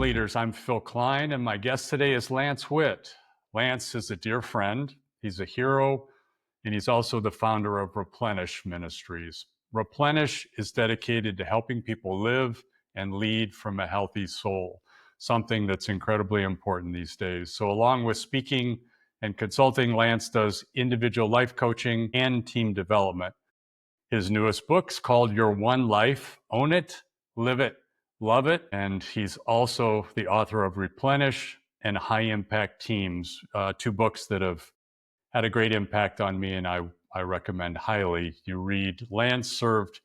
Leaders. I'm Phil Klein, and my guest today is Lance Witt. Lance is a dear friend, he's a hero, and he's also the founder of Replenish Ministries. Replenish is dedicated to helping people live and lead from a healthy soul, something that's incredibly important these days. So, along with speaking and consulting, Lance does individual life coaching and team development. His newest book's called Your One Life: Own It, Live It, Love It. And he's also the author of Replenish and High Impact Teams, two books that have had a great impact on me, and I recommend highly you read. Lance served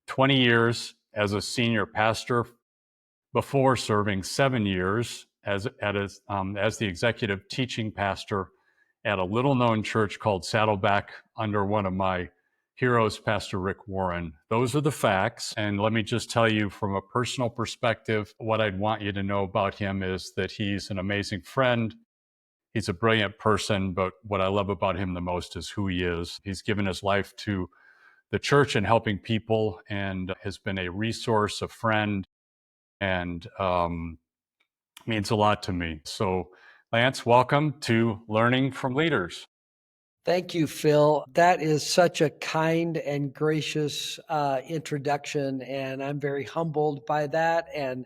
20 years as a senior pastor before serving 7 years as the executive teaching pastor at a little-known church called Saddleback under one of my heroes, Pastor Rick Warren. Those are the facts. And let me just tell you from a personal perspective, what I'd want you to know about him is that he's an amazing friend. He's a brilliant person, but what I love about him the most is who he is. He's given his life to the church and helping people, and has been a resource, a friend, and means a lot to me. So, Lance, welcome to Learning from Leaders. Thank you, Phil. That is such a kind and gracious introduction, and I'm very humbled by that, and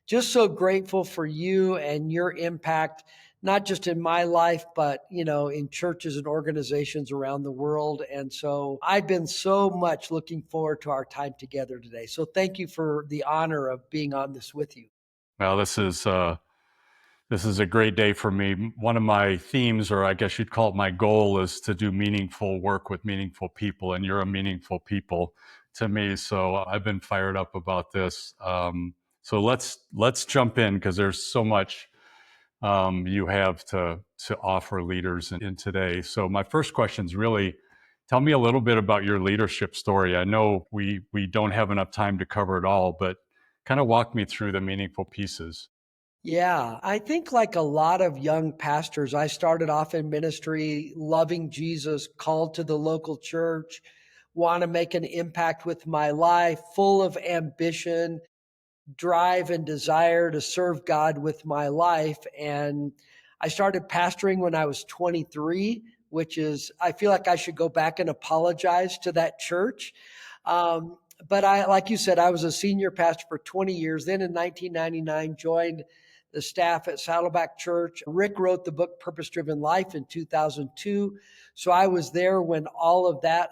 just so grateful for you and your impact, not just in my life, but in churches and organizations around the world. And so I've been so much looking forward to our time together today. So thank you for the honor of being on this with you. Well, this is a great day for me. One of my themes, or I guess you'd call it my goal, is to do meaningful work with meaningful people, and you're a meaningful people to me. So I've been fired up about this. So let's jump in, because there's so much you have to offer leaders in today. So my first question is really, tell me a little bit about your leadership story. I know we don't have enough time to cover it all, but kind of walk me through the meaningful pieces. Yeah, I think like a lot of young pastors, I started off in ministry, loving Jesus, called to the local church, want to make an impact with my life, full of ambition, drive, and desire to serve God with my life. And I started pastoring when I was 23, which is, I feel like I should go back and apologize to that church. But like you said, I was a senior pastor for 20 years. Then in 1999, joined the staff at Saddleback Church. Rick wrote the book Purpose Driven Life in 2002. So I was there when all of that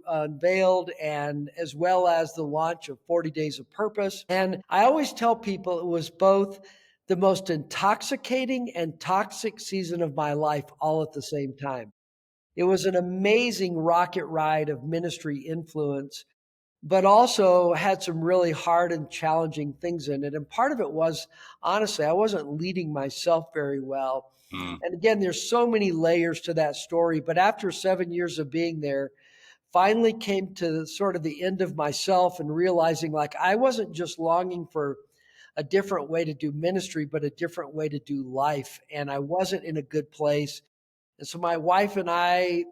unveiled, and as well as the launch of 40 Days of Purpose. And I always tell people it was both the most intoxicating and toxic season of my life all at the same time. It was an amazing rocket ride of ministry influence, but also had some really hard and challenging things in it. And part of it was, honestly, I wasn't leading myself very well. Mm. And again, there's so many layers to that story. But after 7 years of being there, finally came to sort of the end of myself and realizing like I wasn't just longing for a different way to do ministry, but a different way to do life. And I wasn't in a good place. And so my wife and I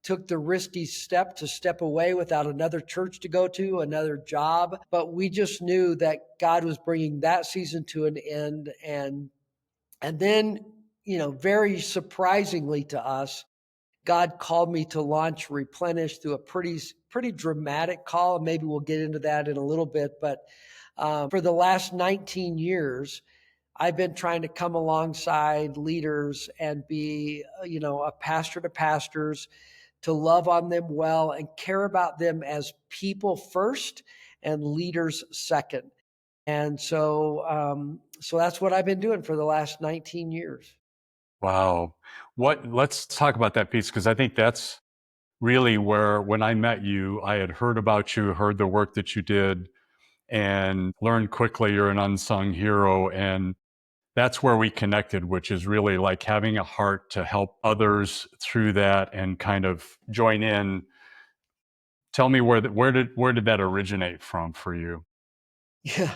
took the risky step to step away without another church to go to, another job. But we just knew that God was bringing that season to an end. And then, very surprisingly to us, God called me to launch Replenish through a pretty dramatic call. Maybe we'll get into that in a little bit. But for the last 19 years, I've been trying to come alongside leaders and be, a pastor to pastors, to love on them well and care about them as people first and leaders second. And so that's what I've been doing for the last 19 years. Wow. Let's talk about that piece, because I think that's really where, when I met you, I had heard about you, heard the work that you did, and learned quickly you're an unsung hero. And that's where we connected, which is really like having a heart to help others through that and kind of join in. Tell me where did that originate from for you? Yeah,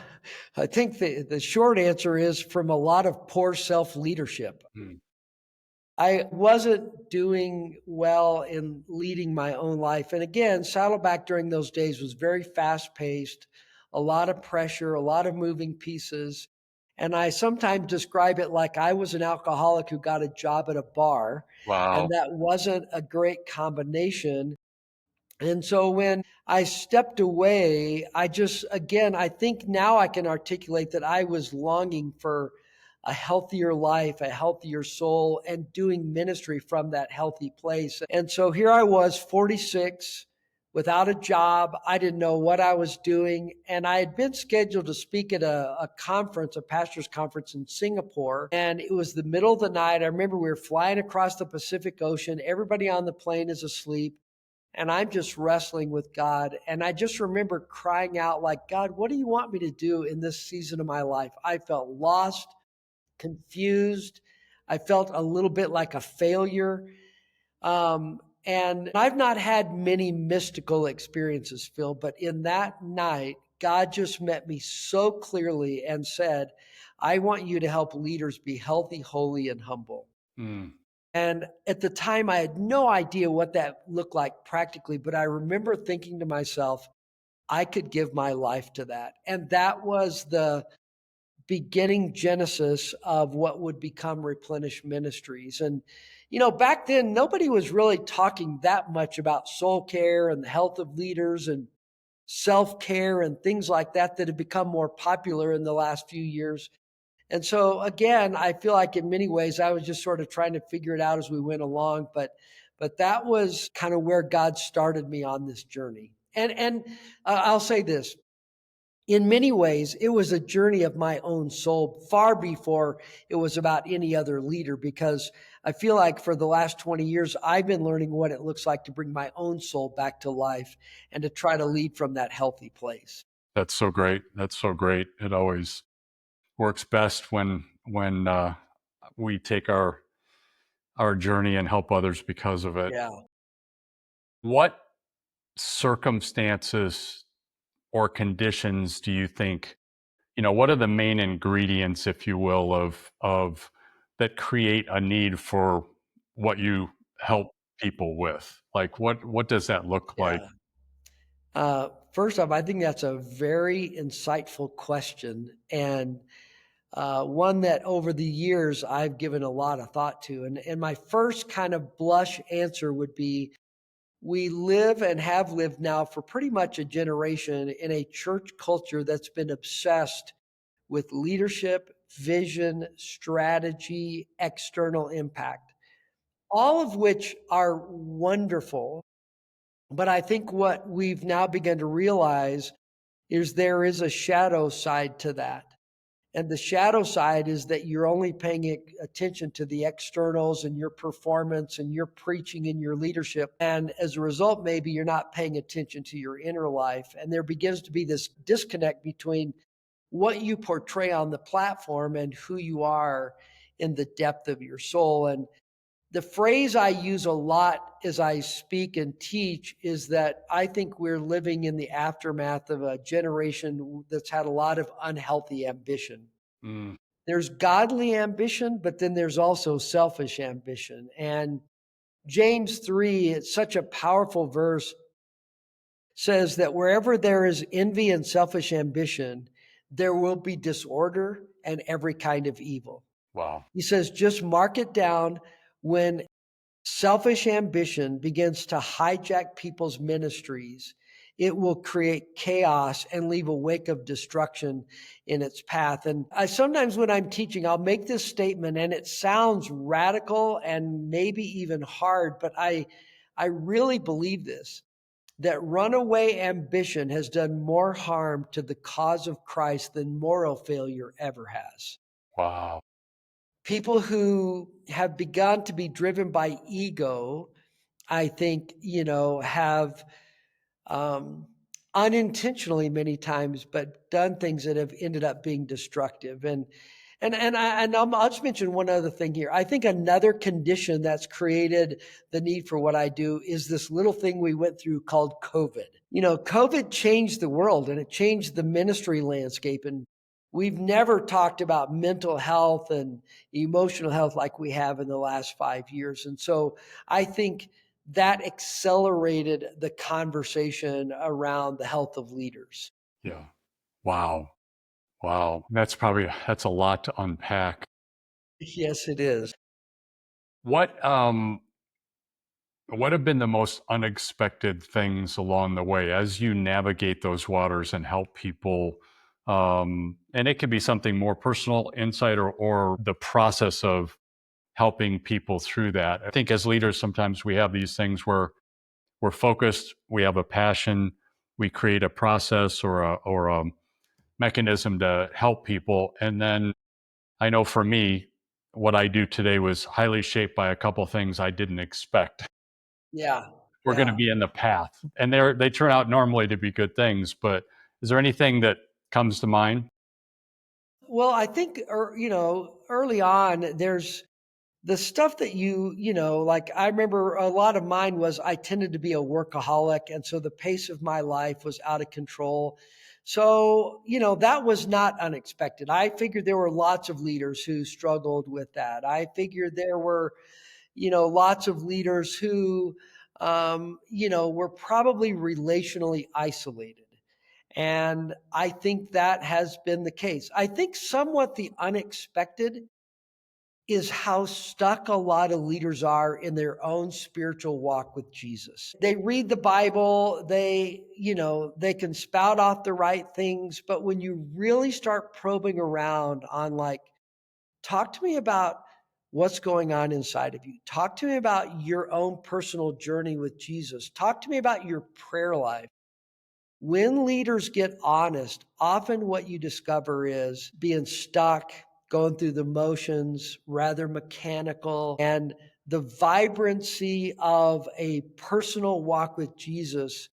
I think the short answer is from a lot of poor self-leadership. Mm. I wasn't doing well in leading my own life. And again, Saddleback during those days was very fast paced, a lot of pressure, a lot of moving pieces. And I sometimes describe it like I was an alcoholic who got a job at a bar, and Wow. that wasn't a great combination. And so when I stepped away, again, I think now I can articulate that I was longing for a healthier life, a healthier soul, and doing ministry from that healthy place. And so here I was, 46, without a job. I didn't know what I was doing. And I had been scheduled to speak at a conference, a pastor's conference in Singapore. And it was the middle of the night. I remember we were flying across the Pacific Ocean. Everybody on the plane is asleep, and I'm just wrestling with God. And I just remember crying out, like, God, what do you want me to do in this season of my life? I felt lost, confused. I felt a little bit like a failure. And I've not had many mystical experiences, Phil, but in that night, God just met me so clearly and said, I want you to help leaders be healthy, holy, and humble. Mm. And at the time, I had no idea what that looked like practically, but I remember thinking to myself, I could give my life to that. And that was the beginning genesis of what would become Replenish Ministries. And, back then, nobody was really talking that much about soul care and the health of leaders and self care and things like that have become more popular in the last few years. And so again, I feel like in many ways I was just sort of trying to figure it out as we went along, but that was kind of where God started me on this journey. And I'll say this, in many ways it was a journey of my own soul far before it was about any other leader, because I feel like for the last 20 years I've been learning what it looks like to bring my own soul back to life and to try to lead from that healthy place. That's so great. That's so great. It always works best when we take our journey and help others because of it. Yeah. What circumstances or conditions do you think, what are the main ingredients, if you will, of that create a need for what you help people with? Like what does that look like? Yeah. First off, I think that's a very insightful question, and one that over the years I've given a lot of thought to. And my first kind of blush answer would be, we live and have lived now for pretty much a generation in a church culture that's been obsessed with leadership, vision, strategy, external impact, all of which are wonderful. But I think what we've now begun to realize is there is a shadow side to that. And the shadow side is that you're only paying attention to the externals and your performance and your preaching and your leadership. And as a result, maybe you're not paying attention to your inner life. And there begins to be this disconnect between what you portray on the platform and who you are in the depth of your soul. And the phrase I use a lot as I speak and teach is that I think we're living in the aftermath of a generation that's had a lot of unhealthy ambition. Mm, There's godly ambition, but then there's also selfish ambition. And James 3, it's such a powerful verse, says that wherever there is envy and selfish ambition, there will be disorder and every kind of evil. wow. He says, just mark it down. When selfish ambition begins to hijack people's ministries, it will create chaos and leave a wake of destruction in its path. And I sometimes, when I'm teaching, I'll make this statement, and it sounds radical and maybe even hard, but I really believe this, that runaway ambition has done more harm to the cause of Christ than moral failure ever has. Wow. People who have begun to be driven by ego, I think, have um, unintentionally many times, but done things that have ended up being destructive. I'll just mention one other thing here. I think another condition that's created the need for what I do is this little thing we went through called COVID. COVID changed the world and it changed the ministry landscape. And we've never talked about mental health and emotional health like we have in the last 5 years. And so I think that accelerated the conversation around the health of leaders. Yeah. Wow. Wow. That's a lot to unpack. Yes, it is. What what have been the most unexpected things along the way as you navigate those waters and help people? And it could be something more personal, insight, or the process of helping people through that. I think as leaders, sometimes we have these things where we're focused, we have a passion, we create a process or a mechanism to help people. And then I know for me, what I do today was highly shaped by a couple things I didn't expect Yeah, we're going to yeah. be in the path. And they turn out normally to be good things. But is there anything that comes to mind? Well, I think, early on, there's the stuff that like I remember a lot of mine was I tended to be a workaholic. And so the pace of my life was out of control. So, that was not unexpected. I figured there were lots of leaders who struggled with that. I figured there were, lots of leaders who, were probably relationally isolated. And I think that has been the case. I think somewhat the unexpected is how stuck a lot of leaders are in their own spiritual walk with Jesus. They read the Bible, they can spout off the right things, but when you really start probing around on like, talk to me about what's going on inside of you. Talk to me about your own personal journey with Jesus. Talk to me about your prayer life. When leaders get honest, often what you discover is being stuck, going through the motions, rather mechanical, and the vibrancy of a personal walk with Jesus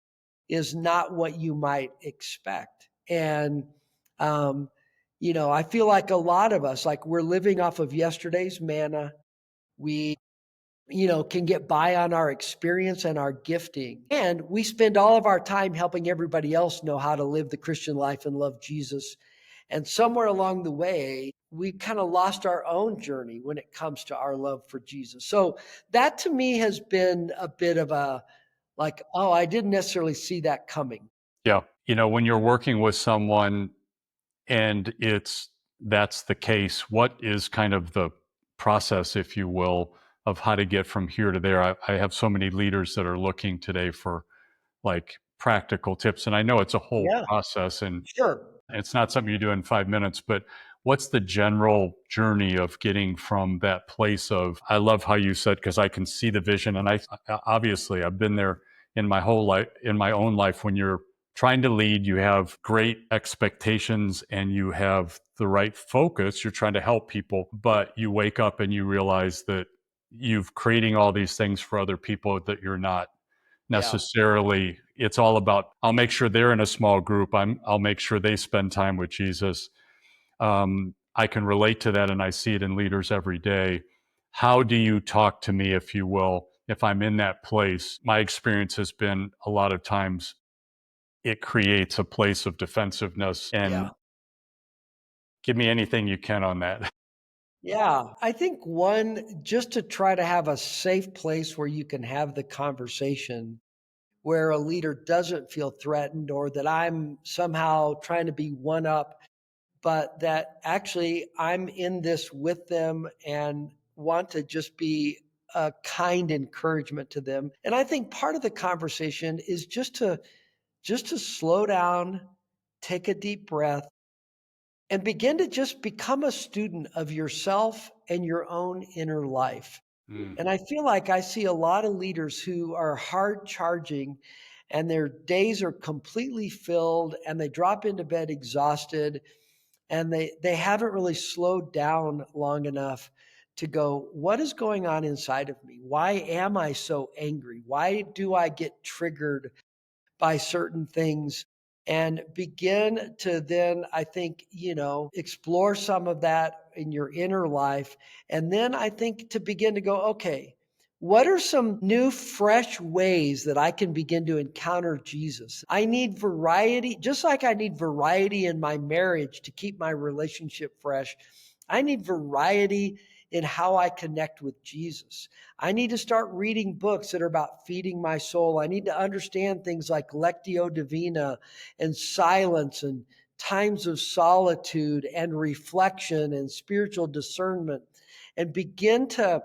is not what you might expect. And, I feel like a lot of us, like we're living off of yesterday's manna. We can get by on our experience and our gifting. And we spend all of our time helping everybody else know how to live the Christian life and love Jesus. And somewhere along the way, we kind of lost our own journey when it comes to our love for Jesus. So that to me has been a bit of a like, oh, I didn't necessarily see that coming. Yeah. When you're working with someone and that's the case, what is kind of the process, if you will, of how to get from here to there? I have so many leaders that are looking today for like practical tips. And I know it's a whole Yeah, process and sure. it's not something you do in 5 minutes, but what's the general journey of getting from that place of, I love how you said, because I can see the vision. And obviously I've been there in my whole life, in my own life, when you're trying to lead, you have great expectations and you have the right focus. You're trying to help people, but you wake up and you realize that you've creating all these things for other people that you're not Yeah. necessarily. It's all about, I'll make sure they're in a small group. I'll make sure they spend time with Jesus. I can relate to that and I see it in leaders every day. How do you talk to me, if you will, if I'm in that place? My experience has been a lot of times it creates a place of defensiveness, and Yeah. give me anything you can on that. Yeah. I think one, just to try to have a safe place where you can have the conversation where a leader doesn't feel threatened or that I'm somehow trying to be one up, but that actually I'm in this with them and want to just be a kind encouragement to them. And I think part of the conversation is just to slow down, take a deep breath, and begin to just become a student of yourself and your own inner life. Mm. And I feel like I see a lot of leaders who are hard charging and their days are completely filled and they drop into bed exhausted and they haven't really slowed down long enough to go, what is going on inside of me? Why am I so angry? Why do I get triggered by certain things? And begin to then, I think, explore some of that in your inner life. And then I think to begin to go, okay, what are some new, fresh ways that I can begin to encounter Jesus? I need variety, just like I need variety in my marriage to keep my relationship fresh. I need variety in how I connect with Jesus. I need to start reading books that are about feeding my soul. I need to understand things like Lectio Divina and silence and times of solitude and reflection and spiritual discernment and begin to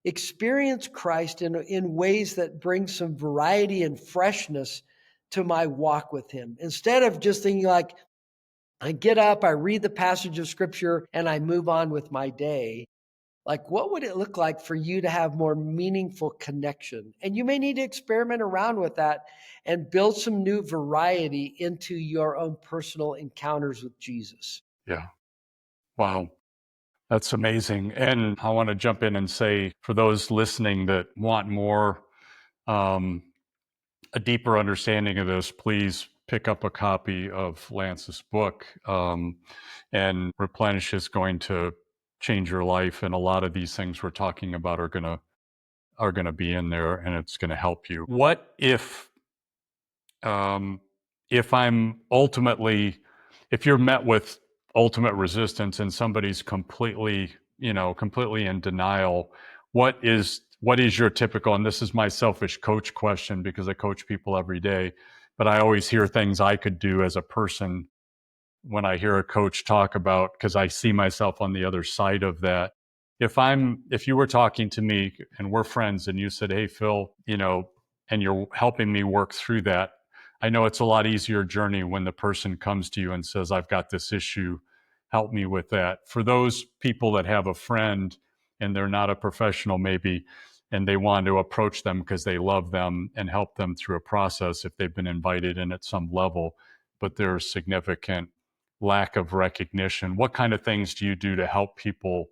experience Christ in ways that bring some variety and freshness to my walk with him. Instead of just thinking like, I get up, I read the passage of scripture, and I move on with my day. Like, what would it look like for you to have more meaningful connection? And you may need to experiment around with that and build some new variety into your own personal encounters with Jesus. Yeah. Wow. That's amazing. And I want to jump in and say for those listening that want more, um, a deeper understanding of this, please pick up a copy of Lance's book. And Replenish is going to change your life. And a lot of these things we're talking about are gonna be in there, and it's gonna help you. What if I'm ultimately, if you're met with ultimate resistance and somebody's completely in denial, what is your typical, and this is my selfish coach question because I coach people every day, but I always hear things I could do as a person when I hear a coach talk about, because I see myself on the other side of that. If you were talking to me and we're friends and you said, "Hey, Phil," and you're helping me work through that, I know it's a lot easier journey when the person comes to you and says, "I've got this issue, help me with that." For those people that have a friend and they're not a professional maybe, and they want to approach them because they love them and help them through a process if they've been invited in at some level, but there's significant lack of recognition. What kind of things do you do to help people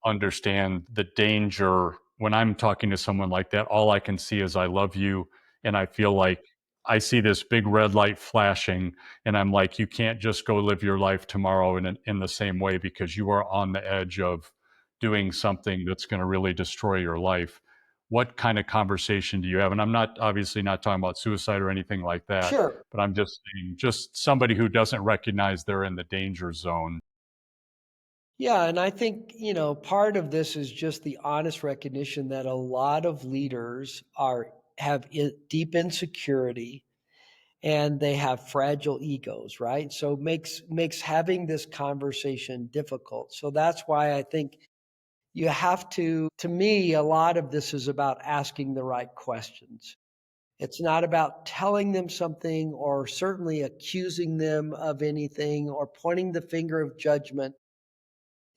understand the danger? When I'm talking to someone like that, all I can see is I love you. And I feel like I see this big red light flashing, and I'm like, you can't just go live your life tomorrow in the same way because you are on the edge of doing something that's going to really destroy your life. What kind of conversation do you have? And I'm not obviously not talking about suicide or anything like that, Sure. but I'm just saying, just somebody who doesn't recognize they're in the danger zone. Yeah, and I think, part of this is just the honest recognition that a lot of leaders have deep insecurity and they have fragile egos, right? So makes having this conversation difficult. So that's why I think you have to me, a lot of this is about asking the right questions. It's not about telling them something or certainly accusing them of anything or pointing the finger of judgment.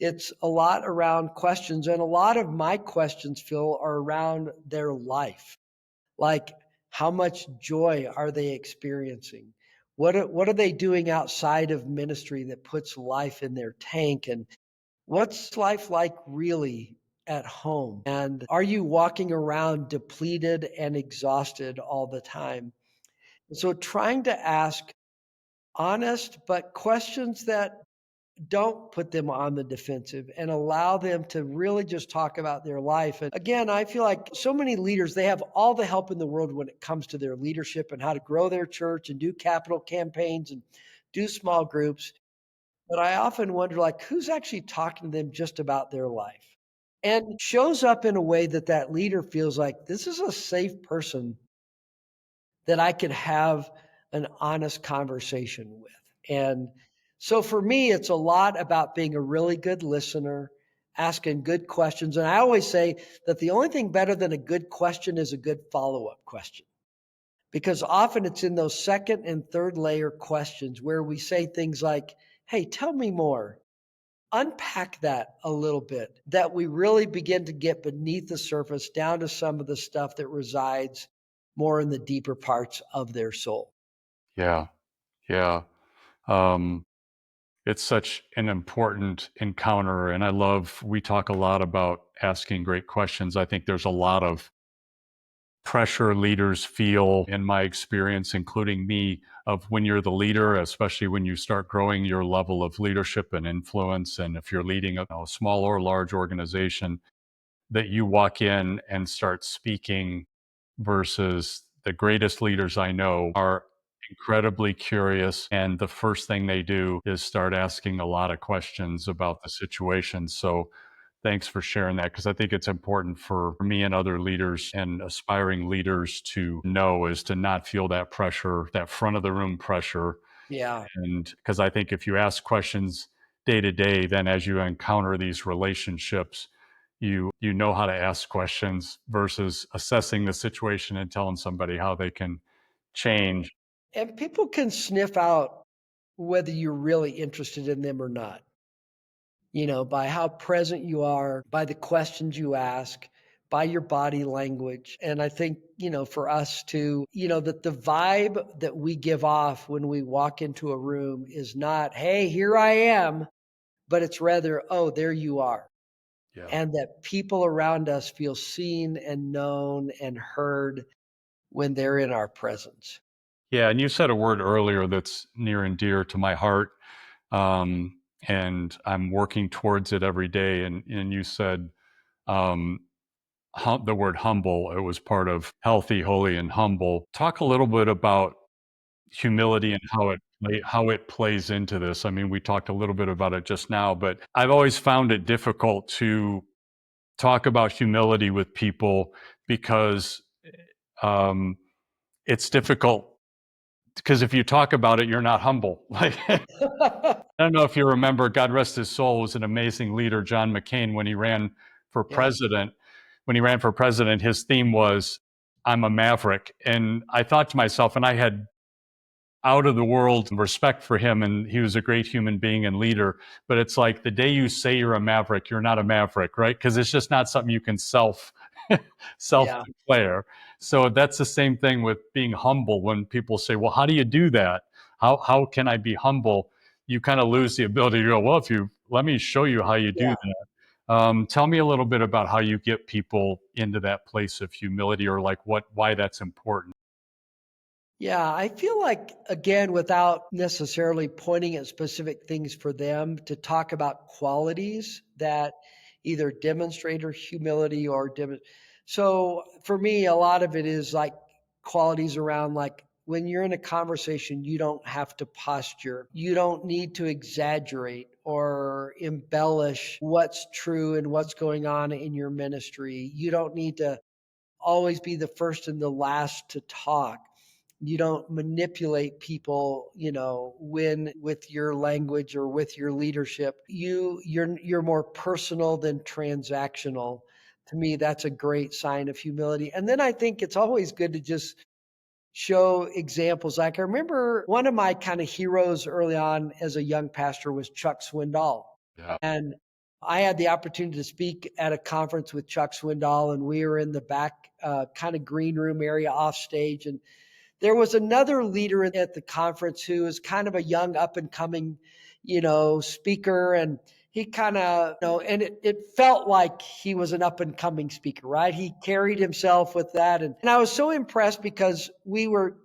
It's a lot around questions. And a lot of my questions, Phil, are around their life. Like, how much joy are they experiencing? What are they doing outside of ministry that puts life in their tank? And what's life like really at home? And are you walking around depleted and exhausted all the time? So trying to ask honest but questions that don't put them on the defensive and allow them to really just talk about their life. And again, I feel like so many leaders, they have all the help in the world when it comes to their leadership and how to grow their church and do capital campaigns and do small groups. But I often wonder, like, who's actually talking to them just about their life and shows up in a way that that leader feels like this is a safe person that I could have an honest conversation with. And so for me, it's a lot about being a really good listener, asking good questions. And I always say that the only thing better than a good question is a good follow up question. Because often it's in those second and third layer questions where we say things like, hey, tell me more. Unpack that a little bit, that we really begin to get beneath the surface down to some of the stuff that resides more in the deeper parts of their soul. Yeah. Yeah. Um, it's such an important encounter. And we talk a lot about asking great questions. I think there's a lot of pressure leaders feel, in my experience, including me, of when you're the leader, especially when you start growing your level of leadership and influence. And if you're leading a small or large organization, that you walk in and start speaking, versus the greatest leaders I know are incredibly curious. And the first thing they do is start asking a lot of questions about the situation. So thanks for sharing that, because I think it's important for me and other leaders and aspiring leaders to know, is to not feel that pressure, that front of the room pressure, Yeah. And because I think if you ask questions day to day, then as you encounter these relationships, you know how to ask questions versus assessing the situation and telling somebody how they can change. And people can sniff out whether you're really interested in them or not, by how present you are, by the questions you ask, by your body language. And I think, for us to, that the vibe that we give off when we walk into a room is not, hey, here I am, but it's rather, oh, there you are. Yeah. And that people around us feel seen and known and heard when they're in our presence. Yeah. And you said a word earlier that's near and dear to my heart. Um, and I'm working towards it every day. And you said um, the word humble. It was part of healthy, holy, and humble. Talk a little bit about humility and how it plays into this. I mean, we talked a little bit about it just now, but I've always found it difficult to talk about humility with people because um, it's difficult because if you talk about it, you're not humble. Like I don't know if you remember, God rest his soul, was an amazing leader, John McCain, when he ran for Yeah. president. When he ran for president, his theme was, I'm a maverick. And I thought to myself, and I had out of the world respect for him, and he was a great human being and leader, but it's like the day you say you're a maverick, you're not a maverick, right? Because it's just not something you can self Yeah. declare. So that's the same thing with being humble. When people say, well, how do you do that? How can I be humble? You kind of lose the ability to go, well, if you let me show you how you do Yeah. that. Tell me a little bit about how you get people into that place of humility, or like why that's important. Yeah, I feel like, again, without necessarily pointing at specific things for them, to talk about qualities that either demonstrate or humility or so for me, a lot of it is like qualities around, like, when you're in a conversation, you don't have to posture. You don't need to exaggerate or embellish what's true and what's going on in your ministry. You don't need to always be the first and the last to talk. You don't manipulate people, when with your language or with your leadership. You're more personal than transactional. To me, that's a great sign of humility. And then I think it's always good to just show examples. Like, I remember one of my kind of heroes early on as a young pastor was Chuck Swindoll. Yeah. And I had the opportunity to speak at a conference with Chuck Swindoll, and we were in the back kind of green room area off stage. And there was another leader at the conference who was kind of a young up and coming, speaker. And he kind of, and it felt like he was an up and coming speaker, right? He carried himself with that. And I was so impressed because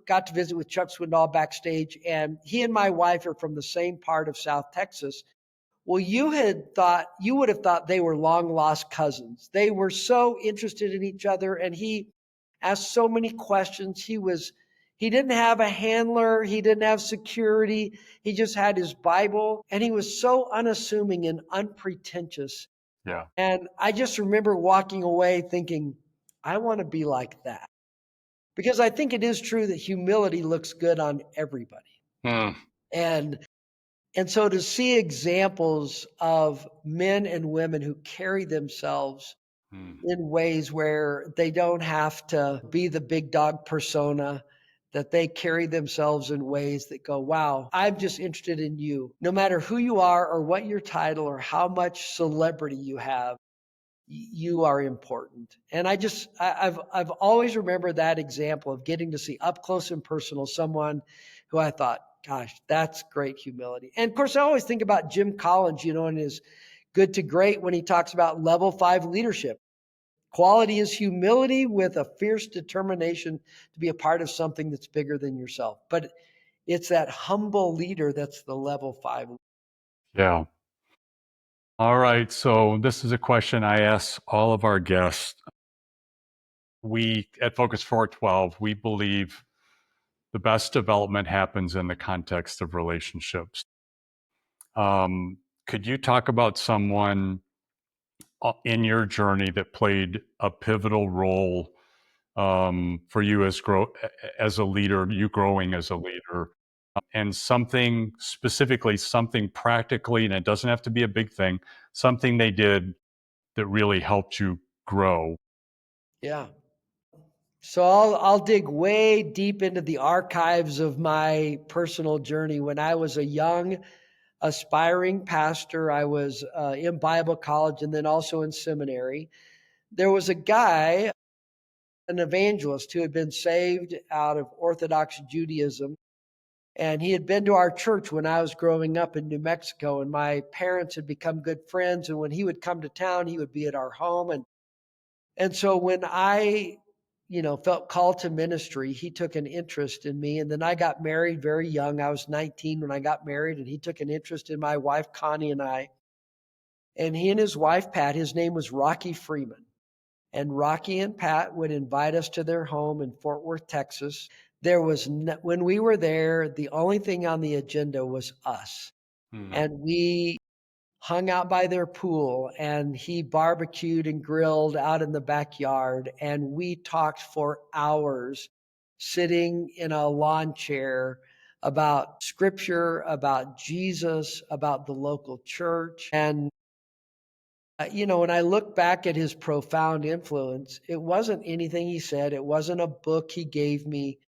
got to visit with Chuck Swindoll backstage, and he and my wife are from the same part of South Texas. Well, you would have thought they were long lost cousins. They were so interested in each other, and he asked so many questions. He didn't have a handler, he didn't have security. He just had his Bible, and he was so unassuming and unpretentious. Yeah. And I just remember walking away thinking, I want to be like that. Because I think it is true that humility looks good on everybody. Hmm. And and so to see examples of men and women who carry themselves Hmm. in ways where they don't have to be the big dog persona, that they carry themselves in ways that go, wow, I'm just interested in you. No matter who you are or what your title or how much celebrity you have, you are important. And I've always remembered that example of getting to see up close and personal someone who I thought, gosh, that's great humility. And of course, I always think about Jim Collins, in his Good to Great, when he talks about level 5 leadership. Quality is humility with a fierce determination to be a part of something that's bigger than yourself. But it's that humble leader that's the level 5. Yeah. All right. So this is a question I ask all of our guests. We at Focus 412, we believe the best development happens in the context of relationships. Could you talk about someone in your journey that played a pivotal role for you as a leader, you growing as a leader? and something specifically, something practically, and it doesn't have to be a big thing, something they did that really helped you grow. Yeah. So I'll dig way deep into the archives of my personal journey. When I was a young aspiring pastor, I was in Bible college and then also in seminary. There was a guy, an evangelist, who had been saved out of Orthodox Judaism. And he had been to our church when I was growing up in New Mexico, and my parents had become good friends. And when he would come to town, he would be at our home. And so when I, felt called to ministry, he took an interest in me. And then I got married very young. I was 19 when I got married, and he took an interest in my wife, Connie, and I. And he and his wife, Pat, his name was Rocky Freeman. And Rocky and Pat would invite us to their home in Fort Worth, Texas. When we were there, the only thing on the agenda was us. Hmm. And we hung out by their pool, and he barbecued and grilled out in the backyard. And we talked for hours sitting in a lawn chair about scripture, about Jesus, about the local church. And when I look back at his profound influence, it wasn't anything he said. It wasn't a book he gave me.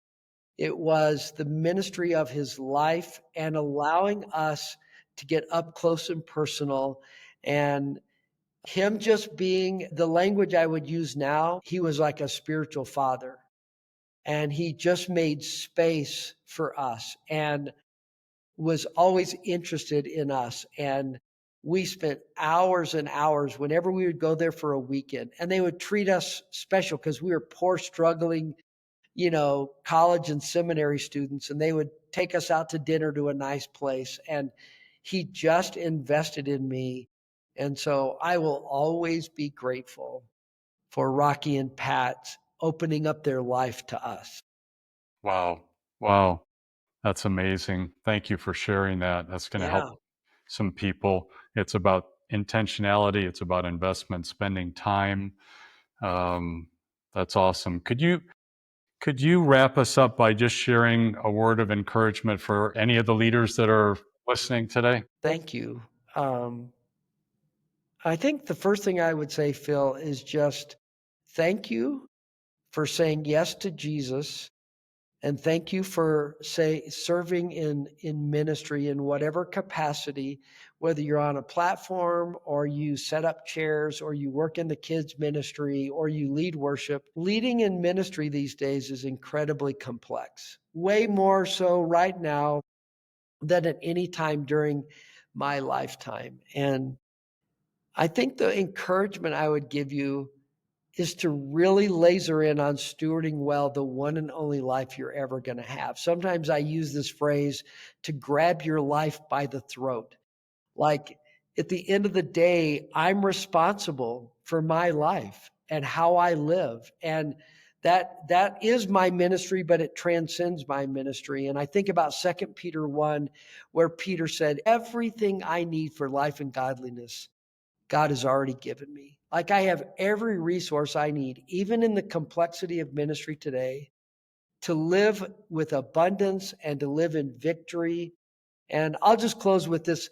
It was the ministry of his life and allowing us to get up close and personal. And him just being the language I would use now, he was like a spiritual father. And he just made space for us and was always interested in us. And we spent hours and hours whenever we would go there for a weekend. And they would treat us special because we were poor, struggling, college and seminary students. And they would take us out to dinner to a nice place. And he just invested in me. And so I will always be grateful for Rocky and Pat opening up their life to us. Wow. Wow. That's amazing. Thank you for sharing that. That's going to help Yeah. some people. It's about intentionality, it's about investment, spending time. Um, that's awesome. Could you wrap us up by just sharing a word of encouragement for any of the leaders that are listening today? Thank you. Um, I think the first thing I would say, Phil, is just thank you for saying yes to Jesus, and thank you for serving in ministry in whatever capacity, whether you're on a platform or you set up chairs or you work in the kids ministry or you lead worship. Leading in ministry these days is incredibly complex, way more so right now than at any time during my lifetime. And I think the encouragement I would give you is to really laser in on stewarding well the one and only life you're ever going to have. Sometimes I use this phrase to grab your life by the throat. Like at the end of the day, I'm responsible for my life and how I live. And that is my ministry, but it transcends my ministry. And I think about 2 Peter 1, where Peter said, everything I need for life and godliness God has already given me. Like I have every resource I need, even in the complexity of ministry today, to live with abundance and to live in victory. And I'll just close with this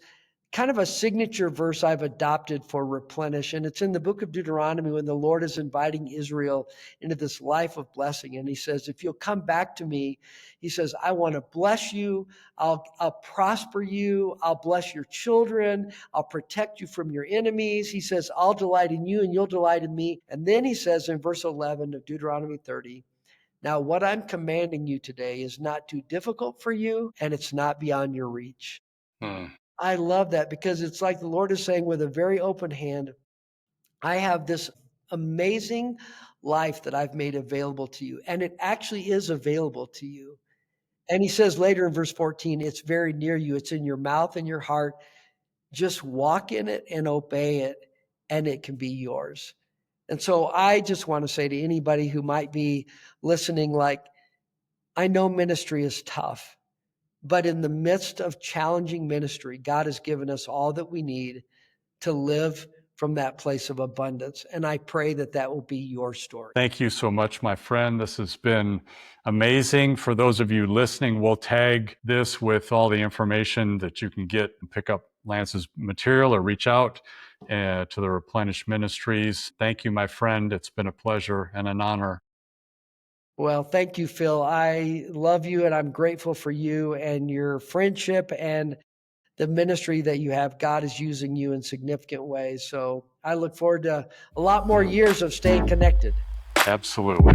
kind of a signature verse I've adopted for Replenish. And it's in the book of Deuteronomy when the Lord is inviting Israel into this life of blessing. And he says, if you'll come back to me, he says, I want to bless you. I'll prosper you. I'll bless your children. I'll protect you from your enemies. He says, I'll delight in you and you'll delight in me. And then he says in verse 11 of Deuteronomy 30, now what I'm commanding you today is not too difficult for you and it's not beyond your reach. Hmm. I love that because it's like the Lord is saying with a very open hand, I have this amazing life that I've made available to you. And it actually is available to you. And he says later in verse 14, it's very near you. It's in your mouth and your heart. Just walk in it and obey it, and it can be yours. And so I just want to say to anybody who might be listening, like, I know ministry is tough. But in the midst of challenging ministry, God has given us all that we need to live from that place of abundance. And I pray that that will be your story. Thank you so much, my friend. This has been amazing. For those of you listening, we'll tag this with all the information that you can get and pick up Lance's material or reach out to the Replenish Ministries. Thank you, my friend. It's been a pleasure and an honor. Well, thank you, Phil. I love you and I'm grateful for you and your friendship and the ministry that you have. God is using you in significant ways. So I look forward to a lot more years of staying connected. Absolutely.